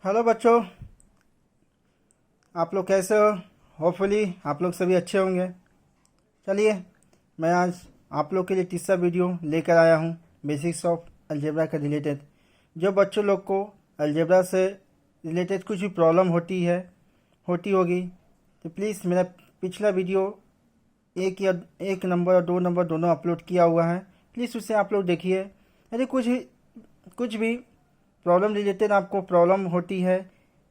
Hello बच्चों, आप लोग कैसे हो? होपफुली आप लोग सभी अच्छे होंगे। चलिए, मैं आज आप लोग के लिए तीसरा वीडियो लेकर आया हूँ बेसिक्स ऑफ अलजेब्रा के रिलेटेड। जो बच्चों लोग को अलजेब्रा से रिलेटेड कुछ भी प्रॉब्लम होती होगी, तो प्लीज़ मेरा पिछला वीडियो एक नंबर और 2 नंबर दोनों अपलोड किया हुआ है, प्लीज़ उसे आप लोग देखिए। यदि कुछ भी प्रॉब्लम रिलेटेड आपको प्रॉब्लम होती है,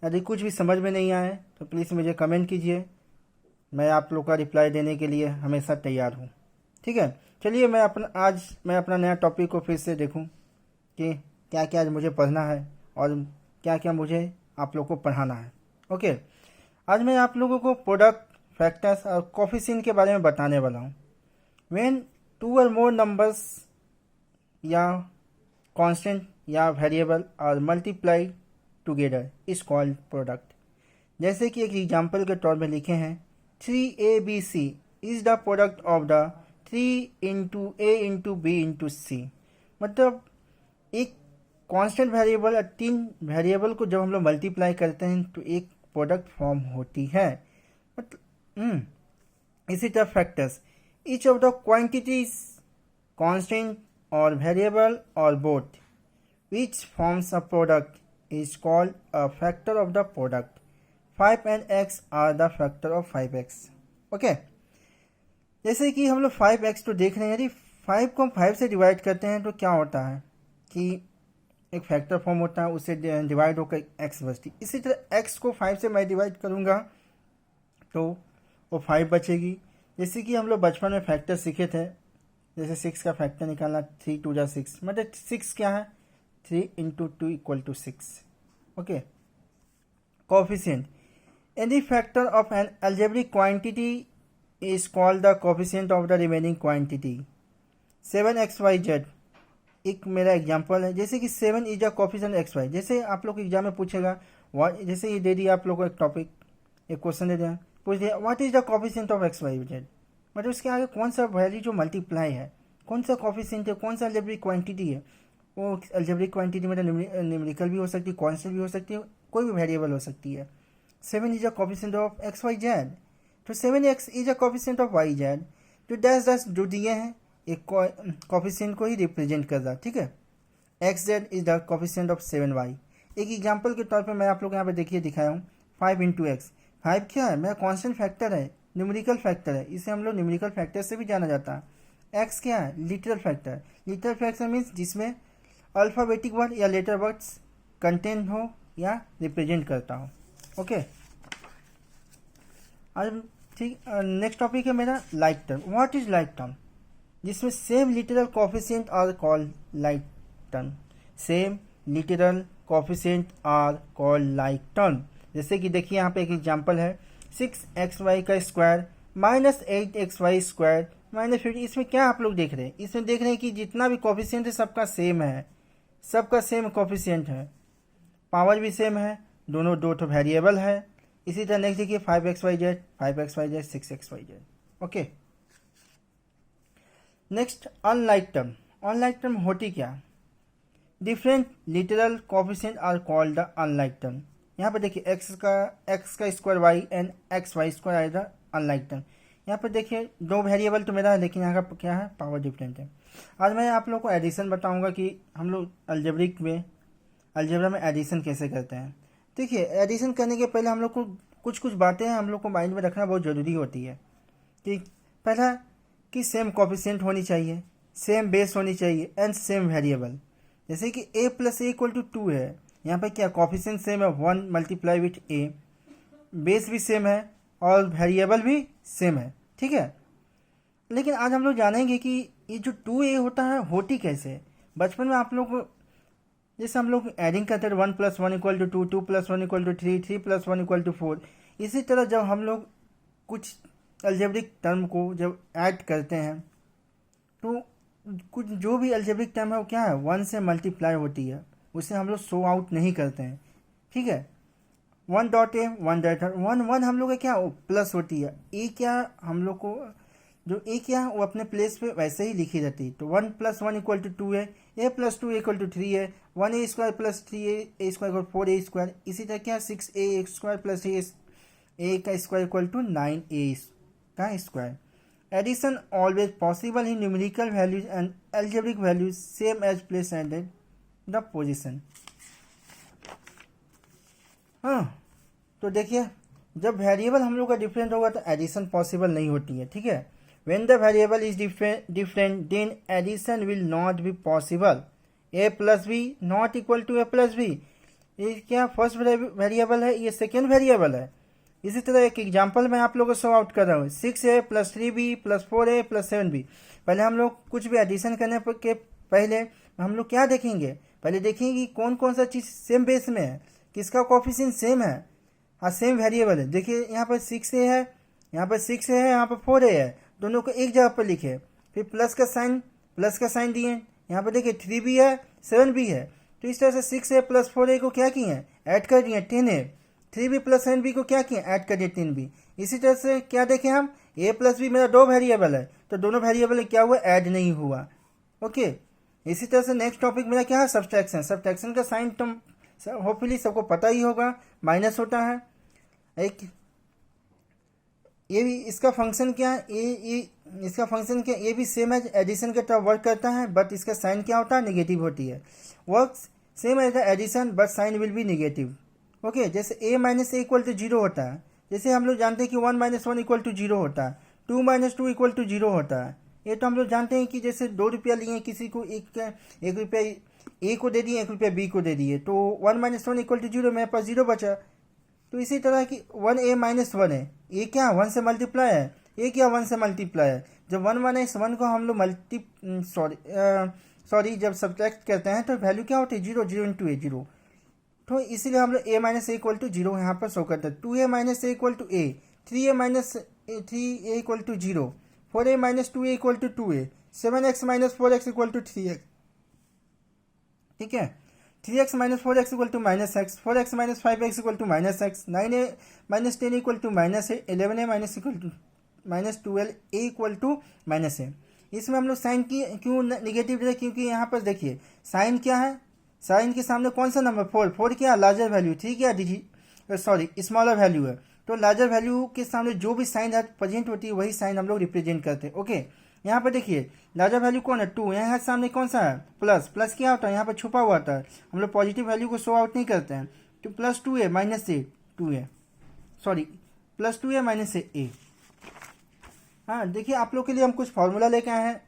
यदि कुछ भी समझ में नहीं आए, तो प्लीज़ मुझे कमेंट कीजिए। मैं आप लोग का रिप्लाई देने के लिए हमेशा तैयार हूँ। ठीक है, चलिए मैं अपना नया टॉपिक को फिर से देखूँ कि क्या क्या आज मुझे पढ़ना है और क्या क्या मुझे आप लोग को पढ़ाना है। ओके, आज मैं आप लोगों को प्रोडक्ट, फैक्टर्स और कोफिशिएंट के बारे में बताने वाला हूँ। व्हेन टू और मोर नंबर्स या कांस्टेंट या वेरिएबल और multiply together is called product. जैसे कि एक एग्जाम्पल के तौर में लिखे हैं, 3ABC is the product of the 3 × A × B × C। मतलब एक कांस्टेंट वेरिएबल और 3 वेरिएबल को जब हम लोग मल्टीप्लाई करते हैं तो एक प्रोडक्ट फॉर्म होती है। मतलब इसी तरह factors, each of the quantities constant और वेरिएबल और both which forms a product is called a factor of the product. 5 and x are the factor of 5x. Okay, जैसे कि हम लोग 5x तो देख रहे हैं, यदि 5 को हम 5 से डिवाइड करते हैं तो क्या होता है कि एक फैक्टर फॉर्म होता है, उससे डिवाइड होकर x बचती। इसी तरह x को 5 से मैं डिवाइड करूँगा तो वो 5 बचेगी। जैसे कि हम लोग बचपन में फैक्टर सीखे थे, जैसे 6 का फैक्टर निकालना, 3 2 6, मतलब 6 क्या है, 3 × 2 = 6. Okay. Coefficient. Any factor of an algebraic quantity is called the coefficient of the remaining quantity. 7xyz एक मेरा एग्जांपल है। जैसे कि 7 इज द कोफिशिएंट xy। जैसे आप लोग एग्जाम में पूछेगा, जैसे ये दे दिया आप लोग को एक टॉपिक, एक क्वेश्चन दे दिया, पूछ दिया what is the coefficient of xyz, मतलब उसके आगे कौन सा वैल्यू जो मल्टीप्लाई है, कौन सा कोफिशिएंट है, कौन सा अलजेब्रिक क्वांटिटी है। वो अलजेब्रिक क्वांटिटी मतलब न्यूमेरिकल भी हो सकती है, कांस्टेंट भी हो सकती है, कोई भी वेरिएबल हो सकती है। 7 is a coefficient of XYZ, तो 7x is a coefficient of YZ। तो डैश डैश जो दिए हैं एक कोफिशिएंट को ही रिप्रेजेंट कर रहा है। ठीक है, XZ is the coefficient of 7y। एक एग्जांपल के तौर पे मैं आप लोग यहाँ पे देखिए दिखाया हूँ, 5 × x। 5 क्या है, मेरा कॉन्स्टेंट फैक्टर है, न्यूमेरिकल फैक्टर है, इसे हम लोग न्यूमेरिकल फैक्टर से भी जाना जाता है। x क्या है, literal factor. Literal factor means जिसमें अल्फ़ाबेटिक वर्ड या लेटर वर्ड्स कंटेंट हो या रिप्रेजेंट करता हो। ओके, अब ठीक, नेक्स्ट टॉपिक है मेरा like term. What is like term, जिसमें same literal coefficient are called like term. Same literal coefficient are called like term. जैसे कि देखिए यहाँ पे एक एग्जांपल है, 6xy का स्क्वायर -8xy² -50। इसमें क्या आप लोग देख रहे हैं, इसमें देख रहे हैं कि जितना भी कोफिशिएंट है सबका सेम है, सबका सेम कोफिशिएंट है, पावर भी सेम है, दोनों दो तो वेरिएबल है। इसी तरह नेक्स्ट देखिए 5xyz 5xyz 6xyz। Okay, next unlike term. Unlike term होती क्या, different literal coefficient are called the unlike term. यहाँ पर देखिए x का स्क्वायर y एंड xy² आएगा अनलाइक टर्म। यहाँ पर देखिए दो वेरिएबल तो मेरा है, लेकिन यहाँ का क्या है, पावर डिफरेंट है। आज मैं आप लोग को एडिशन बताऊंगा कि हम लोग अलजेब्रा में एडिशन कैसे करते हैं। देखिए, एडिशन करने के पहले हम लोग को कुछ बातें हम लोग को माइंड में रखना बहुत ज़रूरी होती है। कि पहला कि सेम कोफिशिएंट होनी चाहिए, सेम बेस होनी चाहिए एंड सेम वेरिएबल। जैसे कि a + a = 2 है, यहाँ पर क्या कोफिशिएंट सेम है, 1 × with a, बेस भी सेम है और वेरिएबल भी सेम है। ठीक है, लेकिन आज हम लोग जानेंगे कि ये जो 2a होता है होती कैसे। बचपन में आप लोग जैसे हम लोग एडिंग करते थे, 1 + 1 = 2, 2 + 1 = 3, 3 + 1 = 4। इसी तरह जब हम लोग कुछ अलजेब्रिक टर्म को जब ऐड करते हैं तो कुछ जो भी अलजेब्रिक टर्म है वो क्या है, 1 से मल्टीप्लाई होती है, उसे हम लोग शो आउट नहीं करते हैं। ठीक है, 1.a 1 हम लोग का क्या प्लस होती है, ए क्या हम लोग को जो ए क्या वो अपने प्लेस पे वैसे ही लिखी रहती है। तो 1 + 1 = 2 है, ए प्लस टू इक्वल टू 3 है, 1a² plus 3a² equal 4a²। इसी तरह क्या 6a² प्लस ए का स्क्वायर इक्वल टू 9a का square. Addition always possible in numerical values and algebraic values same as place and the position. हाँ, तो देखिए जब वेरिएबल हम लोग का डिफरेंट होगा तो एडिशन पॉसिबल नहीं होती है, ठीक है। When the variable is different then addition will not be possible. A plus B not equal to A plus B, ये क्या फर्स्ट वेरिएबल है, ये सेकेंड वेरिएबल है। इसी तरह एक एग्जांपल मैं आप लोगों को शो आउट कर रहा हूँ, 6a plus 3b plus 4a plus 7b। पहले हम लोग कुछ भी एडिशन करने के पहले हम लोग क्या देखेंगे, पहले देखेंगे कि कौन कौन सा चीज़ सेम बेस में है, किसका कोफिशिएंट सेम है, हाँ सेम वेरिएबल है। देखिए यहाँ पर 6a है, यहाँ पर 6a है, यहाँ पर 4a है, दोनों को एक जगह पर लिखे, फिर प्लस का साइन दिए। यहाँ पर देखिए 3b है 7b है, तो इस तरह से 6a प्लस 4a को क्या किए हैं, ऐड कर दिए 10a। 3b प्लस 7b को क्या किए, ऐड कर दिए 10b। इसी तरह से क्या देखें हम, a प्लस b मेरा दो वेरिएबल है, तो दोनों वेरिएबल क्या हुआ, ऐड नहीं हुआ। ओके, इसी तरह से नेक्स्ट टॉपिक मेरा क्या है, सब्सट्रैक्शन। सब्सट्रैक्शन का साइन तुम होपफुली सबको पता ही होगा, माइनस होता है। एक ये भी इसका फंक्शन क्या है, इसका फंक्शन क्या, ये भी सेम एज एडिशन के तरह वर्क करता है, बट इसका साइन क्या होता है, नेगेटिव होती है। Work same as the addition but sign will be negative. Okay, जैसे a minus A equal to 0 होता है, जैसे हम लोग जानते हैं कि 1 माइनस 1 इक्वल टू 0 होता है, 2 माइनस 2 इक्वल टू 0 होता है। ये तो हम लोग जानते हैं कि जैसे 2 रुपया लिए किसी को, एक रुपया ए को दे दिए, 1 रुपया बी को दे दिए, तो 1 माइनस 1 इक्वल टू 0, मेरे पास 0 बचा। तो इसी तरह की 1a माइनस 1 है, ये क्या 1 से मल्टीप्लाई है, ये क्या 1 से मल्टीप्लाई है। जब 1 माइनस 1 को हम लोग सॉरी जब सब्ट्रैक्ट करते हैं तो वैल्यू क्या होती है, 0, 0 इंटू ए 0। तो इसीलिए हम लोग a minus A equal to 0 यहाँ पर शो करते हैं। 2a minus A equal to a, 3a minus 3a equal to 0, 4a minus 2a equal to 2a, 7x minus 4x equal to 3x, ठीक है। 3x minus 4x equal to minus x, 4x minus 5x equal to minus x, 9a minus 10 equal to minus A, 11a minus equal to minus 12a equal to minus ए। इसमें हम लोग sign की क्यों negative दे, क्योंकि यहाँ पर देखिए sign क्या है, साइन के सामने कौन सा नंबर 4 क्या लार्जर वैल्यू, ठीक है, स्मॉलर वैल्यू है। तो लार्जर वैल्यू के सामने जो भी साइन प्रेजेंट होती है वही साइन हम लोग रिप्रेजेंट करते हैं। ओके, यहाँ पर देखिए लार्जर वैल्यू कौन है, 2, यहाँ सामने कौन सा है, प्लस क्या होता है, यहाँ पर छुपा हुआ होता है, हम लोग पॉजिटिव वैल्यू को शो आउट नहीं करते हैं। तो plus 2a minus a 2a, sorry plus 2a minus a. हाँ देखिए आप लोग के लिए हम कुछ फार्मूला लेके आए हैं,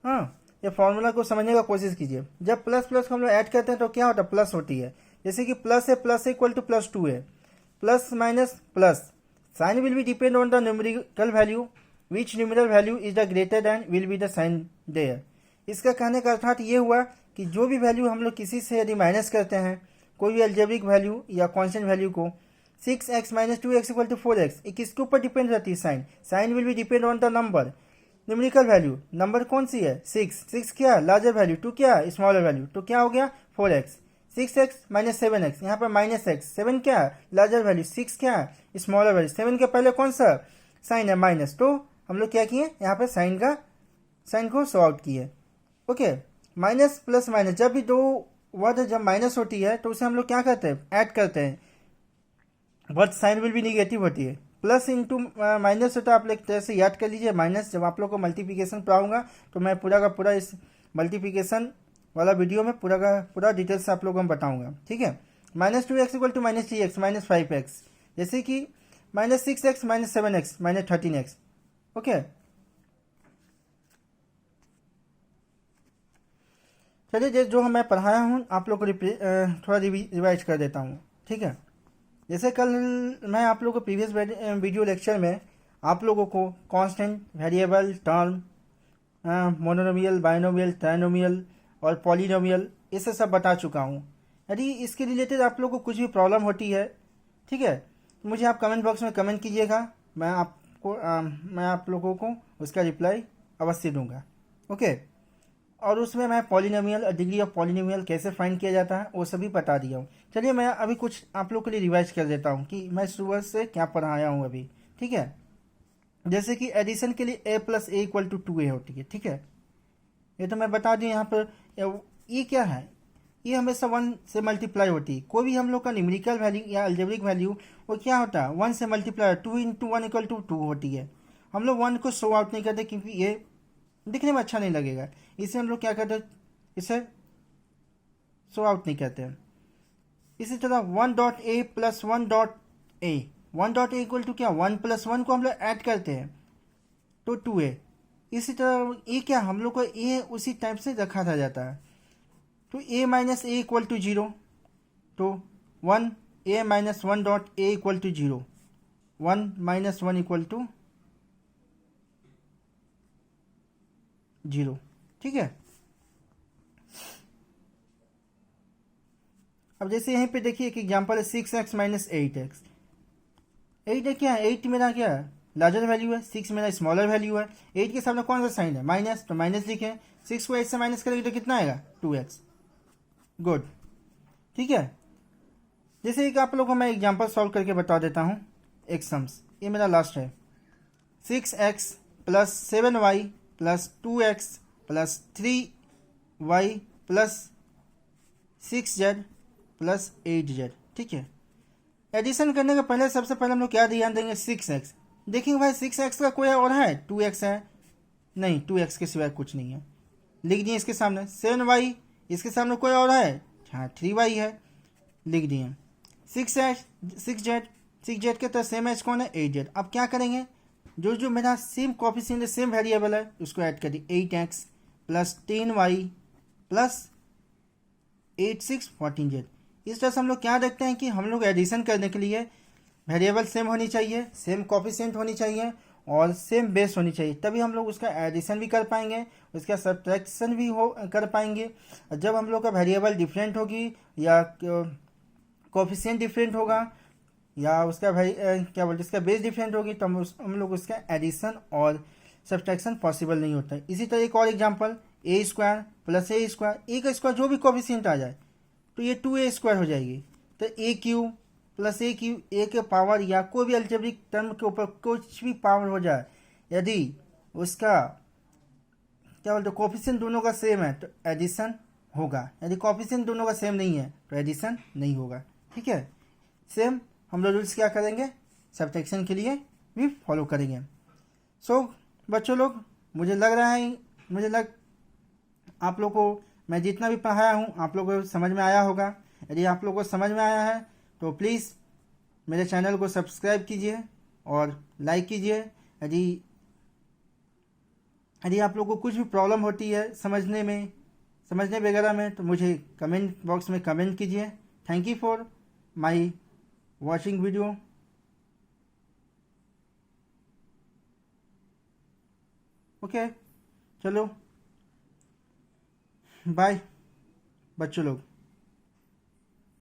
हाँ ये फार्मूला को समझने का कोशिश कीजिए। जब प्लस को हम लोग ऐड करते हैं तो क्या होता है, प्लस होती है। जैसे कि प्लस है इक्वल टू प्लस 2 है, plus minus plus, sign will be depend on the numerical value, which numerical value is the greater than will be the sign there. इसका कहने का अर्थात ये हुआ कि जो भी वैल्यू हम लोग किसी से यदि माइनस करते हैं, कोई भी एल्जेब्रिक वैल्यू या कॉन्स्टेंट वैल्यू को, 6x minus 2x equal to 4x, ये किसके ऊपर डिपेंड रहती है, sign will be depend on the number, numerical value. Number कौन सी है, 6 क्या लार्जर वैल्यू, 2 क्या स्मॉलर वैल्यू, तो क्या हो गया 4x। 6x माइनस 7x, यहाँ पर माइनस एक्स, 7 क्या लार्जर वैल्यू, 6 क्या स्मॉलर वैल्यू, 7 के पहले कौन सा साइन है, माइनस। तो हम लोग क्या किए, यहाँ पर साइन को सॉ आउट किए। ओके, माइनस प्लस माइनस, जब भी दो वर्ड जब माइनस होती है तो उसे हम लोग क्या करते हैं, ऐड करते हैं, बट साइन विल भी निगेटिव होती है। प्लस इंटू माइनस होता है, आप लोग तरह से याद कर लीजिए। माइनस जब आप लोग को मल्टीप्लिकेशन पढ़ाऊंगा तो मैं पूरा का पूरा इस मल्टीप्लिकेशन वाला वीडियो में पूरा का पूरा डिटेल्स आप लोगों को बताऊंगा, ठीक है। Minus 2x equal to minus 3x minus 5x, जैसे कि minus 6x minus 7x minus 13x। Okay, चलिए जो मैं पढ़ाया हूँ आप लोग को थोड़ा रिवाइज कर देता हूँ, ठीक है। जैसे कल मैं आप लोगों को प्रीवियस वीडियो लेक्चर में आप लोगों को constant, variable, term, monomial, binomial, trinomial और पॉलिनोमियल इसे सब बता चुका हूँ। यदि इसके रिलेटेड आप लोगों को कुछ भी प्रॉब्लम होती है, ठीक है, तो मुझे आप कमेंट बॉक्स में कमेंट कीजिएगा, मैं आप लोगों को उसका रिप्लाई अवश्य दूंगा। ओके, और उसमें मैं पॉलिनोमियल और डिग्री ऑफ पॉलिनोमियल कैसे फाइंड किया जाता है वो सभी बता दिया हूँ। चलिए मैं अभी कुछ आप लोग के लिए रिवाइज कर देता हूँ कि मैं सुबह से क्या पढ़ाया हूँ अभी, ठीक है। जैसे कि एडिशन के लिए a plus A equal to 2a होती है, ठीक है। ये तो मैं बता दूँ यहाँ पर ये क्या है, ये हमेशा 1 से मल्टीप्लाई होती है। कोई भी हम लोग का न्यूमेरिकल वैल्यू या अलजेब्रिक वैल्यू वो क्या होता है, 1 से मल्टीप्लाई, 2 इंटू 1 इक्वल टू 2 होती है। हम लोग 1 को शो आउट नहीं करते क्योंकि ये दिखने में अच्छा नहीं लगेगा, इसे हम लोग क्या करते हैं, इसे शो आउट नहीं करते हैं। इसी तरह 1.a plus 1.a, 1.a equal to क्या, 1 प्लस 1 को हम लोग ऐड करते हैं तो 2a। इसी तरह ए क्या, हम लोग को ए उसी टाइप से रखा था जाता है, तो a minus A equal to 0, तो 1 a minus 1.a equal to 0, 1 minus 1 equal to 0। ठीक है। अब जैसे यहीं पे देखिए एक एग्जांपल है 6x माइनस 8x। 8 है क्या है, 8 मेरा क्या है, लार्जर वैल्यू है, 6 मेरा स्मॉलर वैल्यू है। 8 के सामने कौन सा साइन है, माइनस, तो माइनस लिखे। 6 को 8 से माइनस करेंगे तो कितना आएगा, 2x। गुड। ठीक है। जैसे एक आप लोगों को मैं एग्जांपल सॉल्व करके बता देता हूँ। एक सम्स, ये मेरा लास्ट है, 6x plus 7y plus 2x plus 3y plus 6z plus 8z। ठीक है। एडिशन करने के पहले सबसे पहले हम लोग क्या ध्यान देंगे, 6x। देखिए भाई 6x का कोई और है, 2x है, नहीं 2x के सिवाय कुछ नहीं है, लिख दिए इसके सामने। 7y, इसके सामने कोई और है, हाँ 3y है, लिख दिए। 6z, 6z के तो सेम एज कौन है, 8z। अब क्या करेंगे, जो जो मेरा सेम कॉफिशिएंट सेम वेरिएबल है उसको ऐड करिए, 8x plus 10y plus 8 6 14z। इस तरह से हम लोग क्या देखते हैं कि हम लोग एडिशन करने के लिए वेरिएबल सेम होनी चाहिए, सेम कॉफिशिएंट होनी चाहिए और सेम बेस होनी चाहिए, तभी हम लोग उसका एडिशन भी कर पाएंगे, उसका सब्ट्रैक्शन भी कर पाएंगे। जब हम लोग का वेरिएबल डिफरेंट होगी या कॉफिशिएंट डिफरेंट होगा या उसका क्या बोलते इसका बेस डिफरेंट होगी तो हम लोग उसका एडिशन और सब्ट्रैक्शन पॉसिबल नहीं होता है। इसी तरह एक और एग्जांपल, ए स्क्वायर प्लस ए स्क्वायर, ए का स्क्वायर जो भी कॉफिशिएंट आ जाए तो ये 2a स्क्वायर हो जाएगी। तो ए क्यू प्लस ए क्यू, ए के पावर या कोई भी अल्जेब्रिक टर्म के ऊपर कुछ भी पावर हो जाए, यदि उसका क्या बोलते कोफिशिएंट दोनों का सेम है तो एडिशन होगा, यदि कोफिशिएंट दोनों का सेम नहीं है तो एडिशन नहीं होगा। ठीक है। सेम हम लोग रूल्स क्या करेंगे, सब्ट्रैक्शन के लिए भी फॉलो करेंगे। सो बच्चों लोग, मुझे लग आप लोग को मैं जितना भी पढ़ाया हूँ आप लोगों को समझ में आया होगा। यदि आप लोगों को समझ में आया है तो प्लीज़ मेरे चैनल को सब्सक्राइब कीजिए और लाइक कीजिए। यदि यदि आप लोगों को कुछ भी प्रॉब्लम होती है समझने वगैरह में तो मुझे कमेंट बॉक्स में कमेंट कीजिए। Thank you for my watching video. Okay, चलो बाय बच्चों लोग।